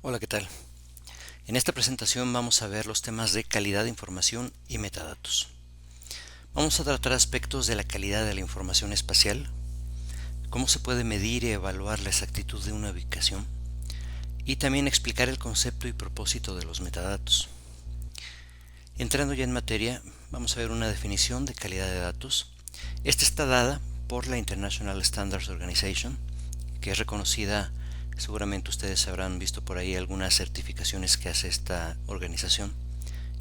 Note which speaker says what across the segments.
Speaker 1: Hola, ¿qué tal? En esta presentación vamos a ver los temas de calidad de información y metadatos. Vamos a tratar aspectos de la calidad de la información espacial, cómo se puede medir y evaluar la exactitud de una ubicación, y también explicar el concepto y propósito de los metadatos. Entrando ya en materia, vamos a ver una definición de calidad de datos. Esta está dada por la International Standards Organization, que es reconocida. Seguramente ustedes habrán visto por ahí algunas certificaciones que hace esta organización,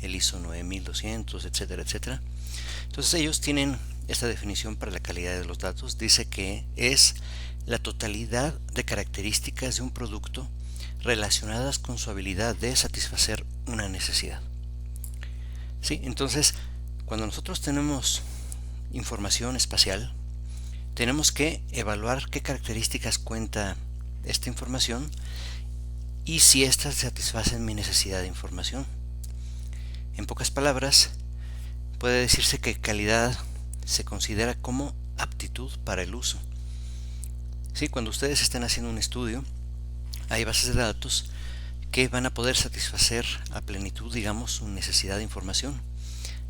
Speaker 1: el ISO 9200, etcétera, etcétera. Entonces ellos tienen esta definición para la calidad de los datos. Dice que es la totalidad de características de un producto relacionadas con su habilidad de satisfacer una necesidad. Sí, entonces cuando nosotros tenemos información espacial, tenemos que evaluar qué características cuenta esta información y si éstas satisfacen mi necesidad de información. En pocas palabras, puede decirse que calidad se considera como aptitud para el uso. Sí, cuando ustedes estén haciendo un estudio, hay bases de datos que van a poder satisfacer a plenitud, digamos, su necesidad de información.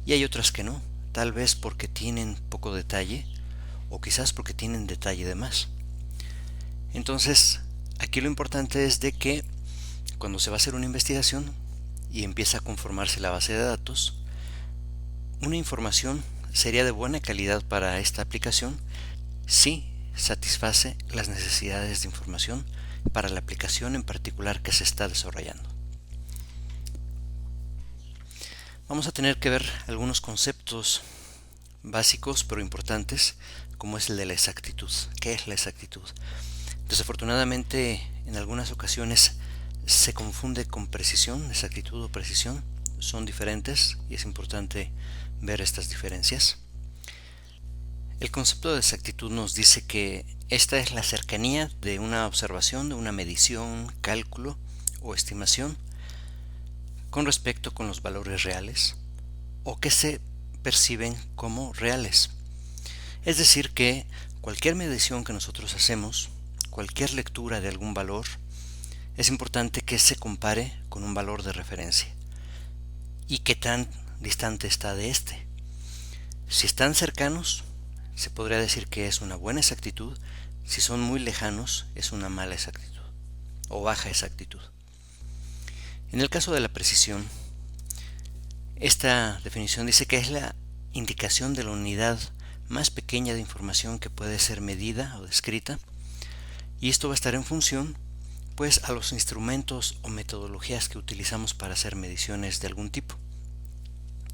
Speaker 1: Y hay otras que no, tal vez porque tienen poco detalle o quizás porque tienen detalle de más. Entonces, aquí lo importante es de que cuando se va a hacer una investigación y empieza a conformarse la base de datos, una información sería de buena calidad para esta aplicación si satisface las necesidades de información para la aplicación en particular que se está desarrollando. Vamos a tener que ver algunos conceptos básicos pero importantes, como es el de la exactitud. ¿Qué es la exactitud? Desafortunadamente, en algunas ocasiones se confunde con precisión. Exactitud o precisión son diferentes y es importante ver estas diferencias. El concepto de exactitud nos dice que esta es la cercanía de una observación, de una medición, cálculo o estimación con respecto con los valores reales o que se perciben como reales. Es decir, que cualquier medición que nosotros hacemos, cualquier lectura de algún valor, es importante que se compare con un valor de referencia y qué tan distante está de este. Si están cercanos, se podría decir que es una buena exactitud. Si son muy lejanos, es una mala exactitud o baja exactitud. En el caso de la precisión, esta definición dice que es la indicación de la unidad más pequeña de información que puede ser medida o descrita, y esto va a estar en función pues a los instrumentos o metodologías que utilizamos para hacer mediciones de algún tipo.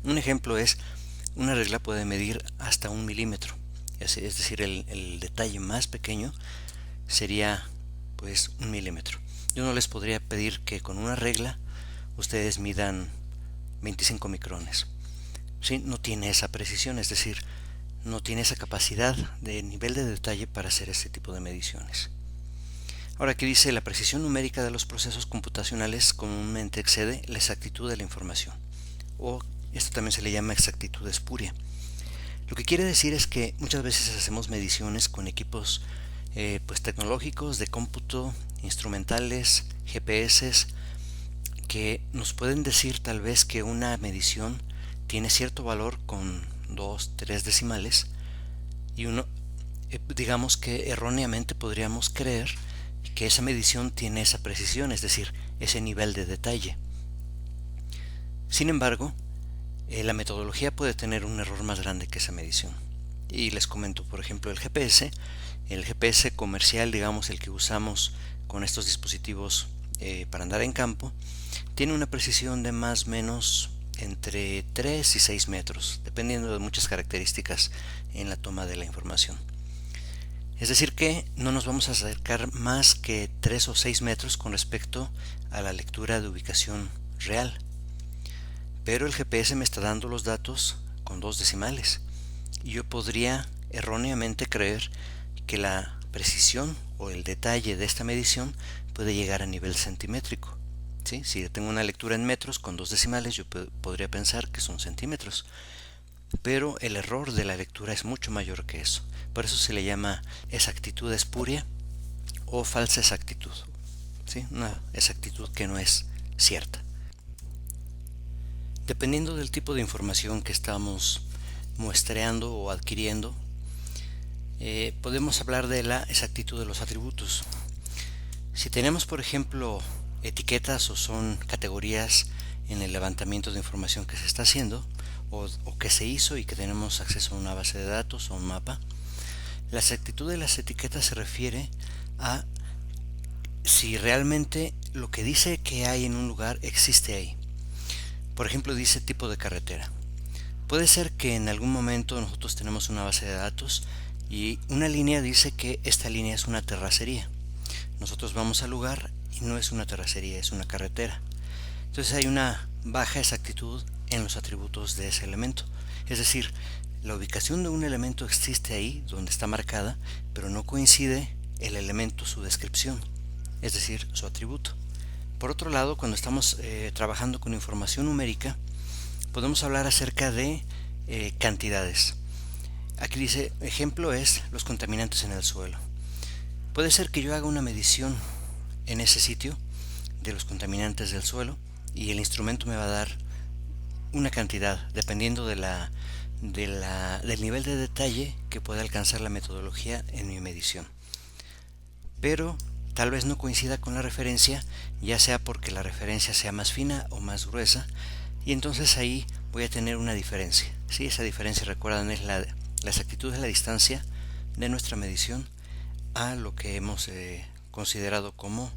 Speaker 1: Un ejemplo es, una regla puede medir hasta 1 milímetro, es decir, el detalle más pequeño sería pues 1 milímetro. Yo no les podría pedir que con una regla ustedes midan 25 micrones. ¿Sí? No tiene esa precisión, es decir, no tiene esa capacidad de nivel de detalle para hacer este tipo de mediciones. Ahora aquí dice, la precisión numérica de los procesos computacionales comúnmente excede la exactitud de la información, o esto también se le llama exactitud espuria. Lo que quiere decir es que muchas veces hacemos mediciones con equipos pues tecnológicos, de cómputo, instrumentales, GPS, que nos pueden decir tal vez que una medición tiene cierto valor con 2, 3 decimales, y uno, digamos que erróneamente podríamos creer que esa medición tiene esa precisión, es decir, ese nivel de detalle. Sin embargo, la metodología puede tener un error más grande que esa medición. Y les comento, por ejemplo, el GPS comercial, digamos el que usamos con estos dispositivos para andar en campo, tiene una precisión de más o menos entre 3 y 6 metros, dependiendo de muchas características en la toma de la información. Es decir que no nos vamos a acercar más que 3 o 6 metros con respecto a la lectura de ubicación real. Pero el GPS me está dando los datos con 2 decimales. Y yo podría erróneamente creer que la precisión o el detalle de esta medición puede llegar a nivel centimétrico. ¿Sí? Si tengo una lectura en metros con 2 decimales, yo podría pensar que son centímetros. Pero el error de la lectura es mucho mayor que eso. Por eso se le llama exactitud espuria o falsa exactitud. ¿sí? Una exactitud que no es cierta. Dependiendo del tipo de información que estamos muestreando o adquiriendo, podemos hablar de la exactitud de los atributos. Si tenemos, por ejemplo, etiquetas o son categorías en el levantamiento de información que se está haciendo o que se hizo y que tenemos acceso a una base de datos o un mapa, la exactitud de las etiquetas se refiere a si realmente lo que dice que hay en un lugar existe ahí. Por ejemplo, dice tipo de carretera. Puede ser que en algún momento nosotros tenemos una base de datos y una línea dice que esta línea es una terracería. Nosotros vamos al lugar y no es una terracería, es una carretera. Entonces hay una baja exactitud en los atributos de ese elemento. Es decir, la ubicación de un elemento existe ahí donde está marcada, pero no coincide el elemento, su descripción, es decir, su atributo. Por otro lado, cuando estamos trabajando con información numérica, podemos hablar acerca de cantidades. Aquí dice, ejemplo es los contaminantes en el suelo. Puede ser que yo haga una medición en ese sitio de los contaminantes del suelo y el instrumento me va a dar una cantidad dependiendo del nivel de detalle que pueda alcanzar la metodología en mi medición. Pero tal vez no coincida con la referencia, ya sea porque la referencia sea más fina o más gruesa, y entonces ahí voy a tener una diferencia. ¿Sí? Esa diferencia, recuerdan, es la exactitud de la distancia de nuestra medición a lo que hemos considerado como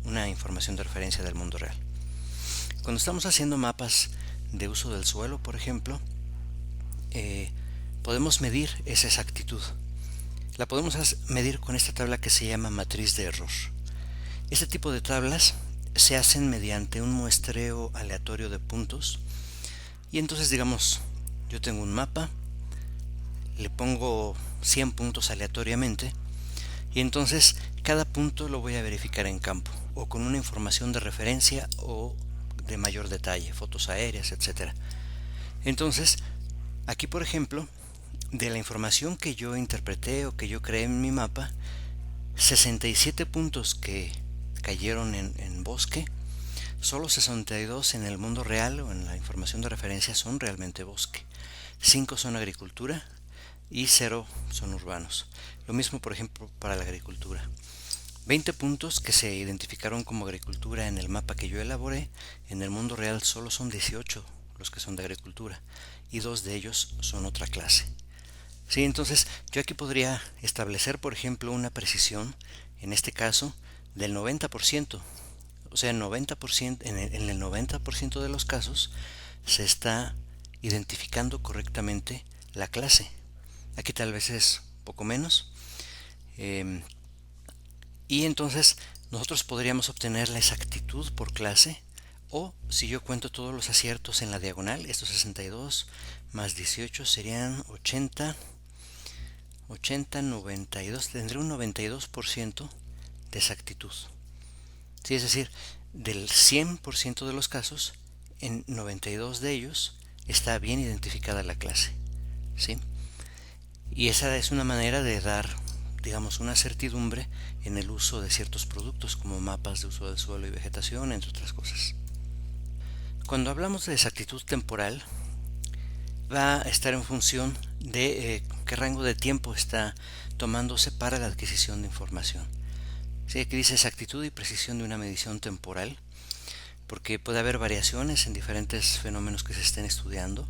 Speaker 1: una información de referencia del mundo real. Cuando estamos haciendo mapas de uso del suelo, por ejemplo, podemos medir esa exactitud. La podemos medir con esta tabla que se llama matriz de error. Este tipo de tablas se hacen mediante un muestreo aleatorio de puntos y entonces, digamos, yo tengo un mapa, le pongo 100 puntos aleatoriamente y entonces cada punto lo voy a verificar en campo o con una información de referencia o de mayor detalle, fotos aéreas, etc. Entonces, aquí por ejemplo, de la información que yo interpreté o que yo creé en mi mapa, 67 puntos que cayeron en bosque, solo 62 en el mundo real o en la información de referencia son realmente bosque, 5 son agricultura y 0 son urbanos. Lo mismo, por ejemplo, para la agricultura. 20 puntos que se identificaron como agricultura en el mapa que yo elaboré, en el mundo real solo son 18 los que son de agricultura y 2 de ellos son otra clase. Sí, entonces yo aquí podría establecer, por ejemplo, una precisión, en este caso, del 90%. O sea, 90%, en el 90% de los casos se está identificando correctamente la clase. Aquí tal vez es poco menos. Y entonces nosotros podríamos obtener la exactitud por clase, o si yo cuento todos los aciertos en la diagonal, estos 62 más 18 serían 80, 92, tendré un 92% de exactitud. Sí, es decir, del 100% de los casos, en 92 de ellos está bien identificada la clase. ¿Sí? Y esa es una manera de dar, digamos, una certidumbre en el uso de ciertos productos como mapas de uso del suelo y vegetación, entre otras cosas. Cuando hablamos de exactitud temporal, va a estar en función de qué rango de tiempo está tomándose para la adquisición de información. Sí, aquí dice exactitud y precisión de una medición temporal, porque puede haber variaciones en diferentes fenómenos que se estén estudiando.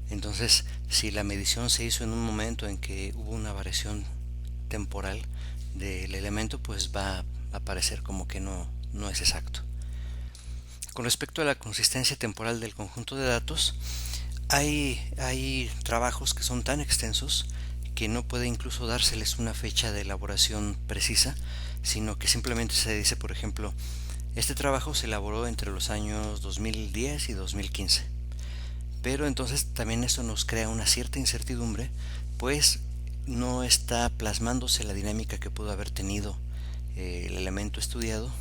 Speaker 1: Entonces, si la medición se hizo en un momento en que hubo una variación temporal del elemento, pues va a parecer como que no es exacto. Con respecto a la consistencia temporal del conjunto de datos, hay trabajos que son tan extensos que no puede incluso dárseles una fecha de elaboración precisa, sino que simplemente se dice, por ejemplo, este trabajo se elaboró entre los años 2010 y 2015. Pero entonces también eso nos crea una cierta incertidumbre, pues no está plasmándose la dinámica que pudo haber tenido el elemento estudiado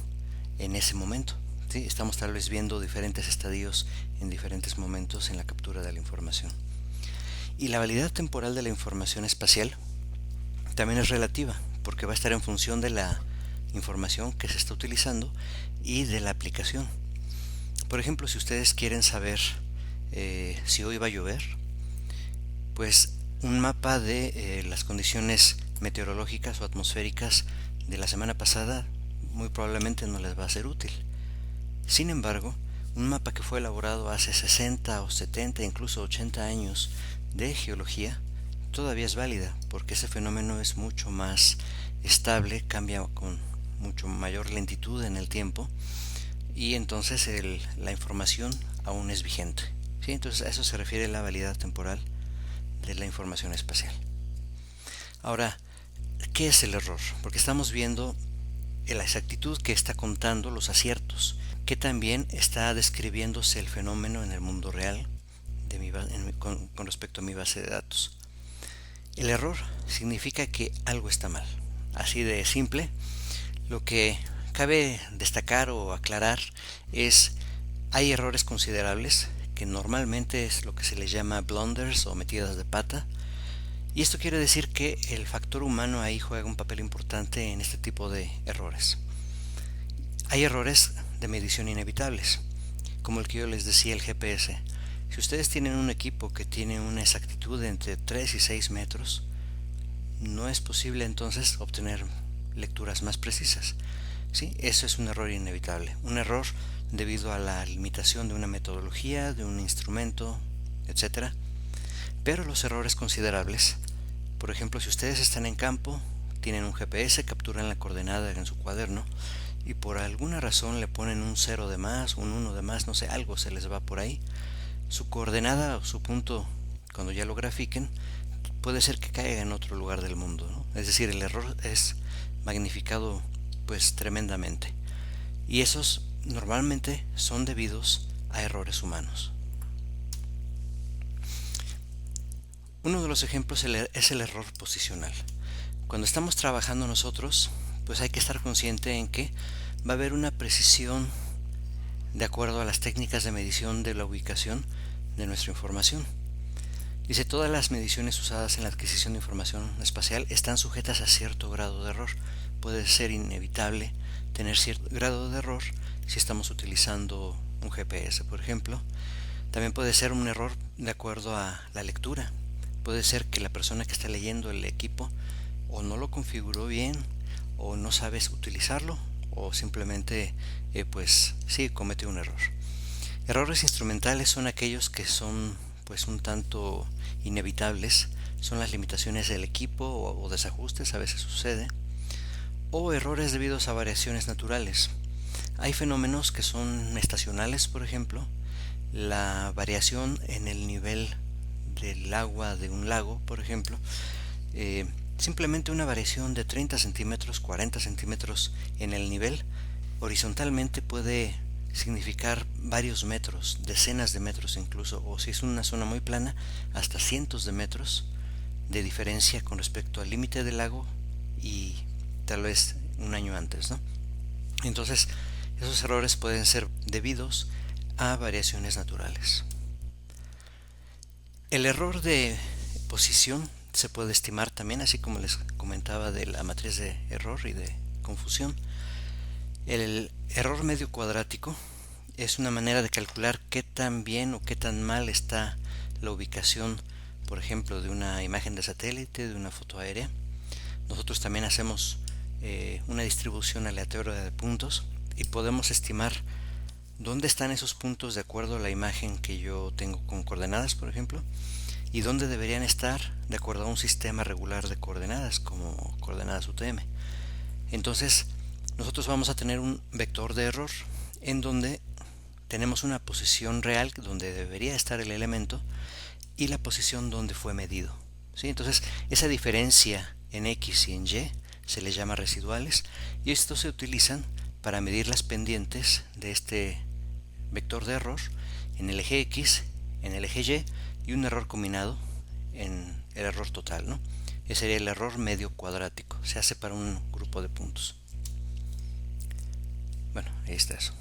Speaker 1: en ese momento. ¿Sí? Estamos tal vez viendo diferentes estadios en diferentes momentos en la captura de la información. Y la validad temporal de la información espacial también es relativa, porque va a estar en función de información que se está utilizando y de la aplicación. Por ejemplo, si ustedes quieren saber si hoy va a llover, pues un mapa de las condiciones meteorológicas o atmosféricas de la semana pasada muy probablemente no les va a ser útil. Sin embargo, un mapa que fue elaborado hace 60 o 70, incluso 80 años de geología, todavía es válida, porque ese fenómeno es mucho más estable, cambia con mucho mayor lentitud en el tiempo, y entonces la información aún es vigente. ¿Sí? Entonces a eso se refiere la validad temporal de la información espacial. Ahora, ¿qué es el error? Porque estamos viendo la exactitud que está contando los aciertos, que también está describiéndose el fenómeno en el mundo real con respecto a mi base de datos. El error significa que algo está mal. Así de simple. Lo que cabe destacar o aclarar es: hay errores considerables, que normalmente es lo que se les llama blunders o metidas de pata, y esto quiere decir que el factor humano ahí juega un papel importante en este tipo de errores. Hay errores de medición inevitables, como el que yo les decía, el GPS. Si ustedes tienen un equipo que tiene una exactitud de entre 3 y 6 metros, no es posible entonces obtener lecturas más precisas. ¿Sí? Eso es un error inevitable, un error debido a la limitación de una metodología, de un instrumento, etc. Pero los errores considerables, por ejemplo, si ustedes están en campo, tienen un GPS, capturan la coordenada en su cuaderno y por alguna razón le ponen un 0 de más, un 1 de más, no sé, algo se les va por ahí, su coordenada o su punto, cuando ya lo grafiquen, puede ser que caiga en otro lugar del mundo, ¿no? Es decir, el error es magnificado pues tremendamente, y esos normalmente son debidos a errores humanos. Uno de los ejemplos es el error posicional. Cuando estamos trabajando nosotros, pues hay que estar consciente en que va a haber una precisión de acuerdo a las técnicas de medición de la ubicación de nuestra información. Dice: todas las mediciones usadas en la adquisición de información espacial están sujetas a cierto grado de error. Puede ser inevitable tener cierto grado de error si estamos utilizando un GPS, por ejemplo. También puede ser un error de acuerdo a la lectura. Puede ser que la persona que está leyendo el equipo o no lo configuró bien, o no sabes utilizarlo, o simplemente pues sí, comete un error. Errores instrumentales son aquellos que son pues un tanto inevitables, son las limitaciones del equipo o desajustes, a veces sucede, o errores debidos a variaciones naturales. Hay fenómenos que son estacionales, por ejemplo, la variación en el nivel del agua de un lago, por ejemplo, simplemente una variación de 30 centímetros, 40 centímetros en el nivel, horizontalmente puede significar varios metros, decenas de metros incluso, o si es una zona muy plana, hasta cientos de metros de diferencia con respecto al límite del lago y tal vez un año antes, ¿no? Entonces, esos errores pueden ser debidos a variaciones naturales. El error de posición se puede estimar también, así como les comentaba de la matriz de error y de confusión. El error medio cuadrático es una manera de calcular qué tan bien o qué tan mal está la ubicación, por ejemplo, de una imagen de satélite, de una foto aérea. Nosotros también hacemos una distribución aleatoria de puntos y podemos estimar dónde están esos puntos de acuerdo a la imagen que yo tengo con coordenadas, por ejemplo, y dónde deberían estar de acuerdo a un sistema regular de coordenadas como coordenadas UTM. Entonces, nosotros vamos a tener un vector de error en donde tenemos una posición real donde debería estar el elemento y la posición donde fue medido, ¿sí? Entonces, esa diferencia en X y en Y se les llama residuales, y estos se utilizan para medir las pendientes de este vector de error en el eje X, en el eje Y un error combinado en el error total, ¿no? Ese sería el error medio cuadrático, se hace para un grupo de puntos. Bueno, ahí está eso.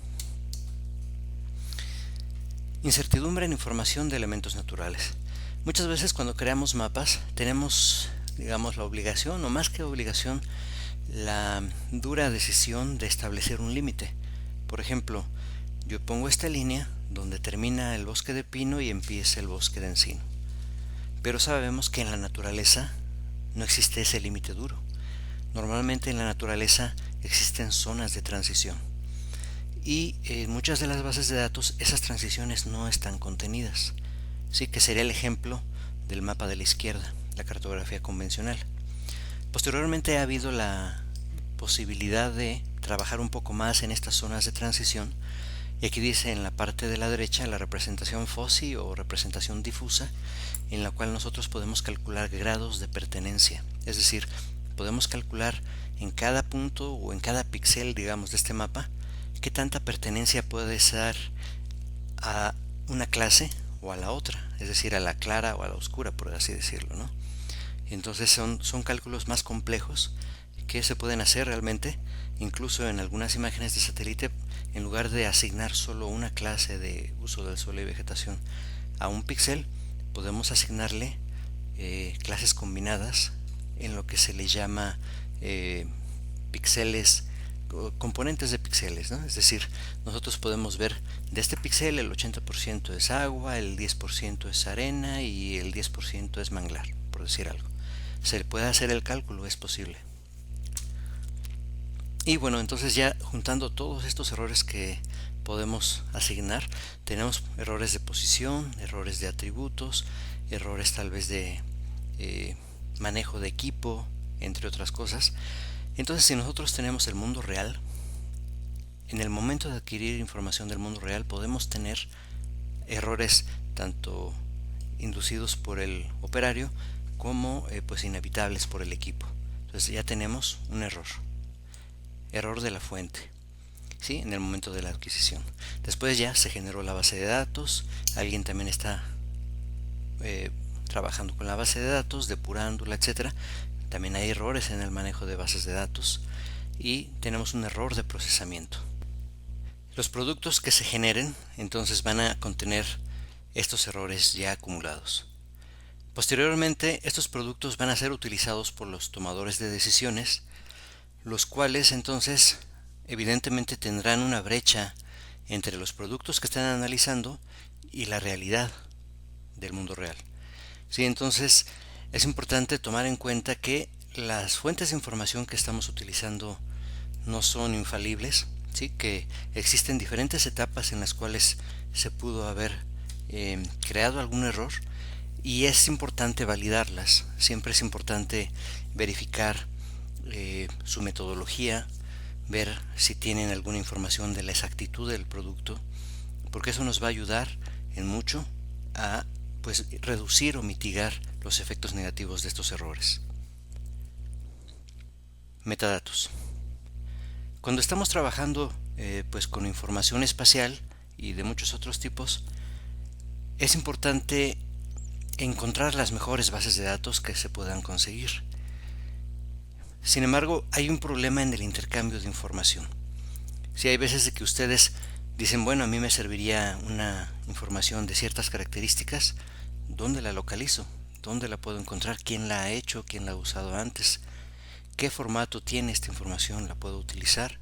Speaker 1: Incertidumbre en información de elementos naturales. Muchas veces cuando creamos mapas tenemos, digamos, la obligación, o más que obligación, la dura decisión de establecer un límite. Por ejemplo, yo pongo esta línea donde termina el bosque de pino y empieza el bosque de encino. Pero sabemos que en la naturaleza no existe ese límite duro. Normalmente en la naturaleza existen zonas de transición. Y en muchas de las bases de datos esas transiciones no están contenidas. Sí, que sería el ejemplo del mapa de la izquierda, la cartografía convencional. Posteriormente ha habido la posibilidad de trabajar un poco más en estas zonas de transición, y aquí dice en la parte de la derecha la representación fuzzy o representación difusa, en la cual nosotros podemos calcular grados de pertenencia, es decir, podemos calcular en cada punto o en cada píxel, digamos, de este mapa, qué tanta pertenencia puede ser a una clase o a la otra, es decir, a la clara o a la oscura, por así decirlo, ¿no? Entonces son cálculos más complejos que se pueden hacer realmente, incluso en algunas imágenes de satélite. En lugar de asignar solo una clase de uso del suelo y vegetación a un píxel, podemos asignarle clases combinadas en lo que se le llama píxeles, componentes de píxeles, ¿no? Es decir, nosotros podemos ver de este píxel el 80% es agua, el 10% es arena y el 10% es manglar, por decir algo. Se le puede hacer el cálculo, es posible. Y bueno, entonces ya juntando todos estos errores que podemos asignar, tenemos errores de posición, errores de atributos, errores tal vez de manejo de equipo, entre otras cosas. Entonces, si nosotros tenemos el mundo real, en el momento de adquirir información del mundo real podemos tener errores tanto inducidos por el operario como pues inevitables por el equipo. Entonces ya tenemos un error de la fuente, ¿sí? En el momento de la adquisición. Después ya se generó la base de datos, alguien también está trabajando con la base de datos, depurándola, etcétera. También hay errores en el manejo de bases de datos y tenemos un error de procesamiento. Los productos que se generen entonces van a contener estos errores ya acumulados. Posteriormente, estos productos van a ser utilizados por los tomadores de decisiones, los cuales entonces evidentemente tendrán una brecha entre los productos que están analizando y la realidad del mundo real. Sí, entonces es importante tomar en cuenta que las fuentes de información que estamos utilizando no son infalibles, ¿sí? Que existen diferentes etapas en las cuales se pudo haber creado algún error y es importante validarlas. Siempre es importante verificar su metodología, ver si tienen alguna información de la exactitud del producto, porque eso nos va a ayudar en mucho a pues reducir o mitigar los efectos negativos de estos errores. Metadatos. Cuando estamos trabajando pues con información espacial y de muchos otros tipos, es importante encontrar las mejores bases de datos que se puedan conseguir. Sin embargo, hay un problema en el intercambio de información. Si hay veces de que ustedes dicen, bueno, a mí me serviría una información de ciertas características, ¿dónde la localizo? ¿Dónde la puedo encontrar? ¿Quién la ha hecho? ¿Quién la ha usado antes? ¿Qué formato tiene esta información? ¿La puedo utilizar?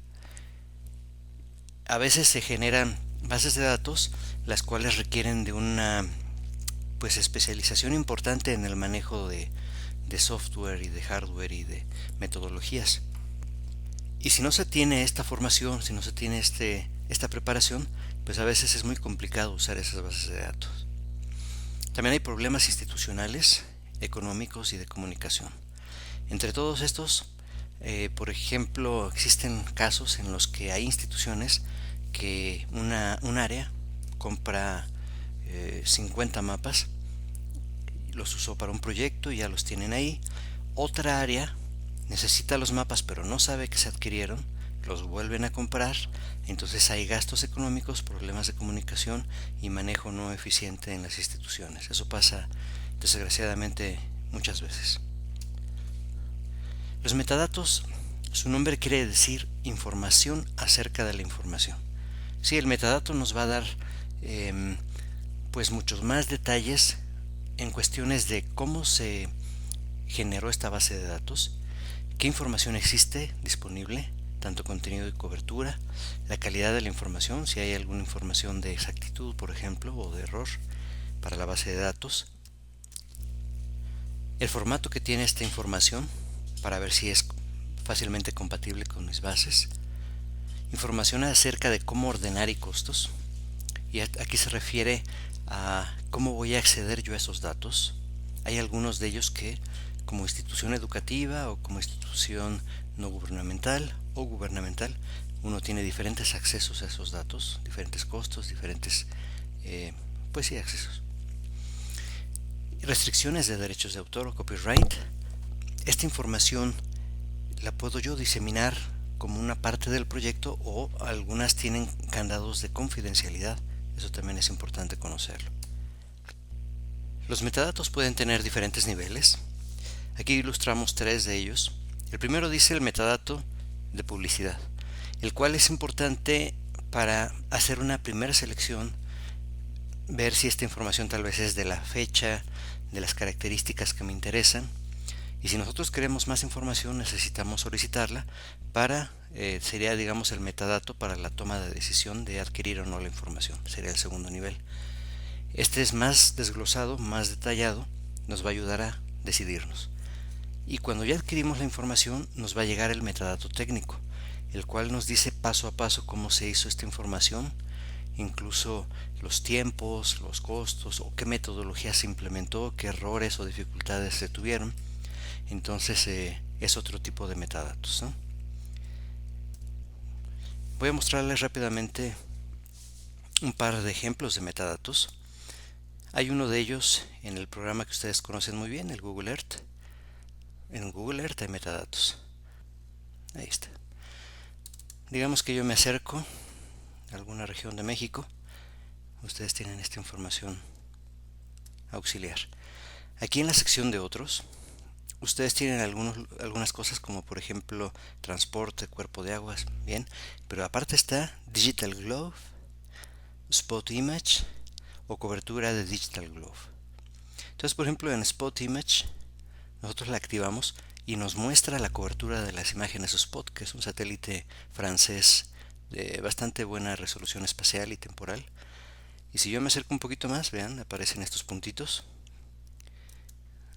Speaker 1: A veces se generan bases de datos las cuales requieren de una pues especialización importante en el manejo de software y de hardware y de metodologías. Y si no se tiene esta formación, si no se tiene esta preparación, pues a veces es muy complicado usar esas bases de datos. También hay problemas institucionales, económicos y de comunicación. Entre todos estos, por ejemplo, existen casos en los que hay instituciones que un área compra 50 mapas, los usó para un proyecto y ya los tienen ahí. Otra área necesita los mapas pero no sabe que se adquirieron, los vuelven a comprar, entonces hay gastos económicos, problemas de comunicación y manejo no eficiente en las instituciones. Eso pasa desgraciadamente muchas veces. Los metadatos, su nombre quiere decir información acerca de la información. Sí, el metadato nos va a dar pues muchos más detalles en cuestiones de cómo se generó esta base de datos, qué información existe disponible, tanto contenido y cobertura, la calidad de la información, si hay alguna información de exactitud, por ejemplo, o de error para la base de datos, el formato que tiene esta información para ver si es fácilmente compatible con mis bases, información acerca de cómo ordenar y costos, y aquí se refiere a cómo voy a acceder yo a esos datos. Hay algunos de ellos que, como institución educativa o como institución no gubernamental o gubernamental, uno tiene diferentes accesos a esos datos, diferentes costos, diferentes pues sí, accesos. Restricciones de derechos de autor o copyright. Esta información la puedo yo diseminar como una parte del proyecto, o algunas tienen candados de confidencialidad. Eso también es importante conocerlo. Los metadatos pueden tener diferentes niveles. Aquí ilustramos tres de ellos. El primero dice el metadato de publicidad, el cual es importante para hacer una primera selección, ver si esta información tal vez es de la fecha, de las características que me interesan, y si nosotros queremos más información necesitamos solicitarla para, sería digamos el metadato para la toma de decisión de adquirir o no la información, sería el segundo nivel. Este es más desglosado, más detallado, nos va a ayudar a decidirnos. Y cuando ya adquirimos la información nos va a llegar el metadato técnico, el cual nos dice paso a paso cómo se hizo esta información, incluso los tiempos, los costos o qué metodología se implementó, qué errores o dificultades se tuvieron. Entonces es otro tipo de metadatos, ¿no? Voy a mostrarles rápidamente un par de ejemplos de metadatos. Hay uno de ellos en el programa que ustedes conocen muy bien, el Google Earth. En Google Earth hay metadatos. Ahí está. Digamos que yo me acerco a alguna región de México. Ustedes tienen esta información auxiliar. Aquí en la sección de otros, ustedes tienen algunas cosas como por ejemplo transporte, cuerpo de aguas, bien, pero aparte está Digital Globe, Spot Image o cobertura de Digital Globe. Entonces, por ejemplo, en Spot Image nosotros la activamos y nos muestra la cobertura de las imágenes Spot, que es un satélite francés de bastante buena resolución espacial y temporal. Y si yo me acerco un poquito más, vean, aparecen estos puntitos.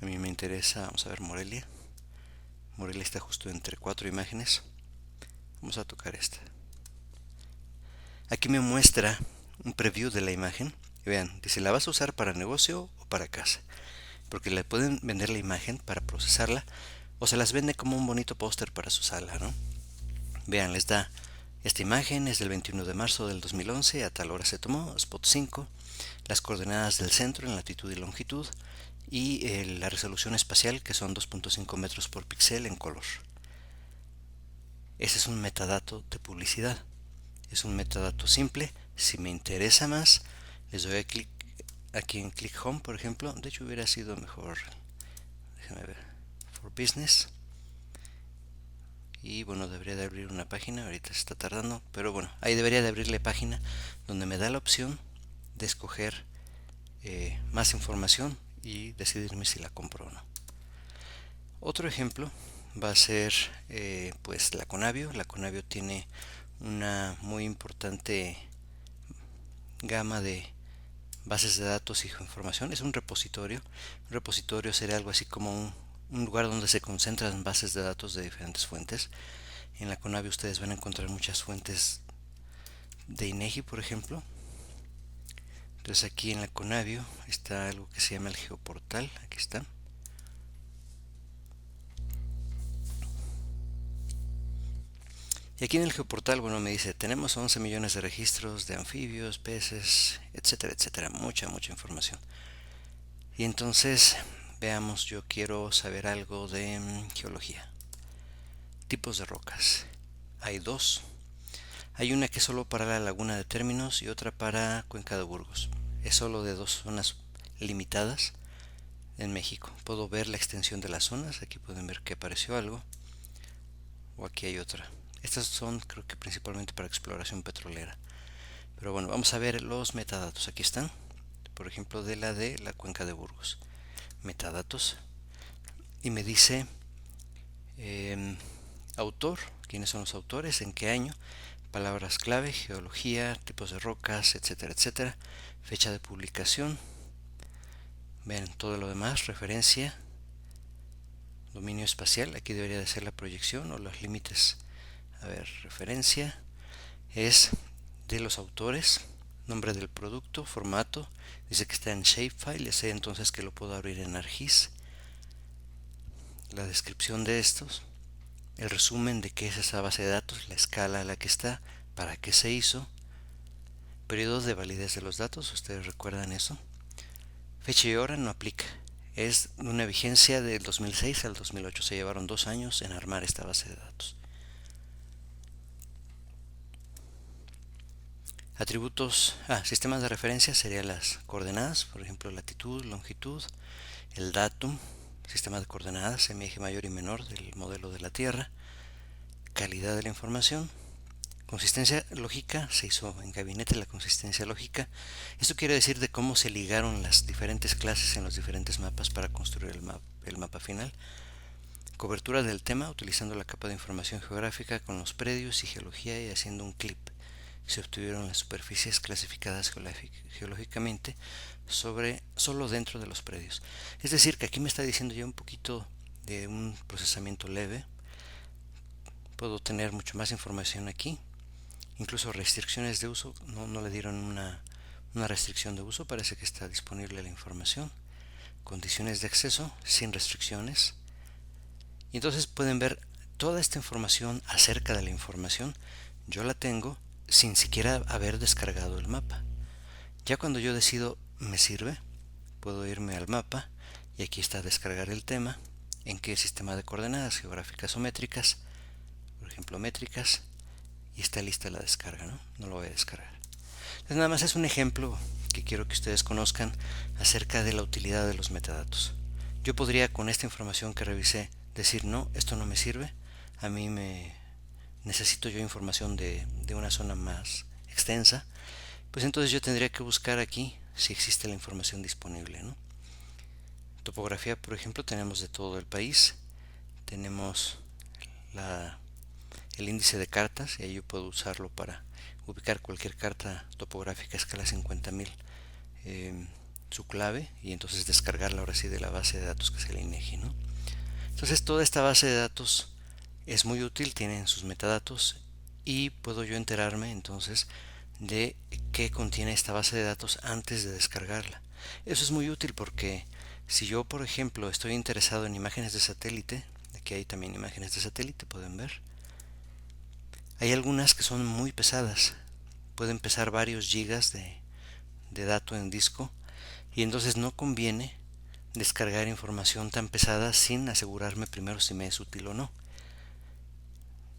Speaker 1: A mí me interesa, vamos a ver, Morelia. Morelia está justo entre 4 imágenes. Vamos a tocar esta. Aquí me muestra un preview de la imagen. Y vean, dice, ¿la vas a usar para negocio o para casa? Porque le pueden vender la imagen para procesarla, o se las vende como un bonito póster para su sala, ¿no? Vean, les da esta imagen, es del 21 de marzo del 2011, a tal hora se tomó, Spot 5, las coordenadas del centro en latitud y longitud, y la resolución espacial, que son 2.5 metros por píxel en color. Ese es un metadato de publicidad. Es un metadato simple. Si me interesa más, les doy clic aquí en Click Home, por ejemplo. De hecho hubiera sido mejor, déjame ver, For Business. Y bueno, debería de abrir una página, ahorita se está tardando, pero bueno, ahí debería de abrirle página donde me da la opción de escoger más información y decidirme si la compro o no. Otro ejemplo va a ser pues la Conavio. La Conavio tiene una muy importante gama de bases de datos y información. Es un repositorio. Un repositorio sería algo así como un lugar donde se concentran bases de datos de diferentes fuentes. En la Conavio ustedes van a encontrar muchas fuentes de INEGI, por ejemplo. Entonces aquí en la Conavio está algo que se llama el Geoportal. Aquí está. Y aquí en el Geoportal, bueno, me dice, tenemos 11 millones de registros de anfibios, peces, etcétera, etcétera. Mucha información. Y entonces, veamos, yo quiero saber algo de geología. Tipos de rocas. Hay dos. Hay una que es solo para la laguna de Términos y otra para Cuenca de Burgos. Es solo de dos zonas limitadas en México. Puedo ver la extensión de las zonas. Aquí pueden ver que apareció algo. O aquí hay otra. Estas son, creo que principalmente para exploración petrolera. Pero bueno, vamos a ver los metadatos. Aquí están. Por ejemplo, de la Cuenca de Burgos. Metadatos. Y me dice Autor, quiénes son los autores, en qué año, palabras clave, geología, tipos de rocas, etcétera, etcétera, fecha de publicación. Vean todo lo demás, referencia, dominio espacial, aquí debería de ser la proyección o los límites. A ver, referencia es de los autores, nombre del producto, formato, dice que está en shapefile, ya sé entonces que lo puedo abrir en ArcGIS. La descripción de estos, el resumen de qué es esa base de datos, la escala a la que está, para qué se hizo, periodos de validez de los datos, ustedes recuerdan eso. Fecha y hora no aplica, es una vigencia del 2006 al 2008, se llevaron 2 años en armar esta base de datos. Atributos, sistemas de referencia serían las coordenadas, por ejemplo latitud, longitud, el datum, sistema de coordenadas, semieje mayor y menor del modelo de la Tierra, calidad de la información, consistencia lógica, se hizo en gabinete la consistencia lógica. Esto quiere decir de cómo se ligaron las diferentes clases en los diferentes mapas para construir el mapa final. Cobertura del tema utilizando la capa de información geográfica con los predios y geología y haciendo un clip. Se obtuvieron las superficies clasificadas geológicamente solo dentro de los predios. Es decir, que aquí me está diciendo ya un poquito de un procesamiento leve. Puedo tener mucho más información aquí. Incluso restricciones de uso, no le dieron una restricción de uso, parece que está disponible la información. Condiciones de acceso sin restricciones. Y entonces pueden ver toda esta información acerca de la información. Yo la tengo sin siquiera haber descargado el mapa. Ya cuando yo decido me sirve, puedo irme al mapa y aquí está descargar el tema, en qué sistema de coordenadas geográficas o métricas, por ejemplo métricas, y está lista la descarga, no lo voy a descargar. Entonces nada más es un ejemplo que quiero que ustedes conozcan acerca de la utilidad de los metadatos. Yo podría con esta información que revisé decir no, esto no me sirve, a mí necesito yo información de una zona más extensa, pues entonces yo tendría que buscar aquí si existe la información disponible, Topografía, por ejemplo, tenemos de todo el país, tenemos el índice de cartas y ahí yo puedo usarlo para ubicar cualquier carta topográfica a escala 50.000, su clave, y entonces descargarla ahora sí de la base de datos que es el INEGI, Entonces toda esta base de datos es muy útil, tienen sus metadatos y puedo yo enterarme entonces de qué contiene esta base de datos antes de descargarla. Eso es muy útil porque si yo, por ejemplo, estoy interesado en imágenes de satélite, aquí hay también imágenes de satélite, pueden ver, hay algunas que son muy pesadas, pueden pesar varios gigas de dato en disco, y entonces no conviene descargar información tan pesada sin asegurarme primero si me es útil o no.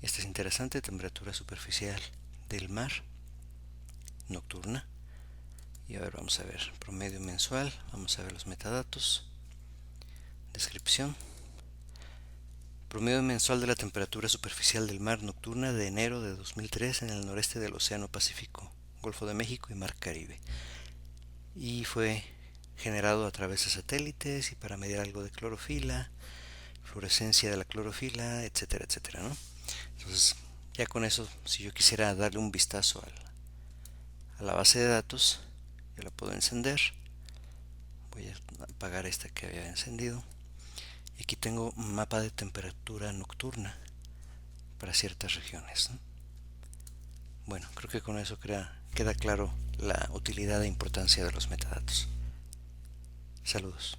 Speaker 1: Esta es interesante, temperatura superficial del mar nocturna. Y a ver, vamos a ver, promedio mensual, vamos a ver los metadatos, descripción. Promedio mensual de la temperatura superficial del mar nocturna de enero de 2003 en el noreste del Océano Pacífico, Golfo de México y Mar Caribe. Y fue generado a través de satélites y para medir algo de clorofila, fluorescencia de la clorofila, etcétera, etcétera, Entonces, ya con eso, si yo quisiera darle un vistazo a la base de datos, yo la puedo encender. Voy a apagar esta que había encendido. Y aquí tengo un mapa de temperatura nocturna para ciertas regiones. Bueno, creo que con eso queda claro la utilidad e importancia de los metadatos. Saludos.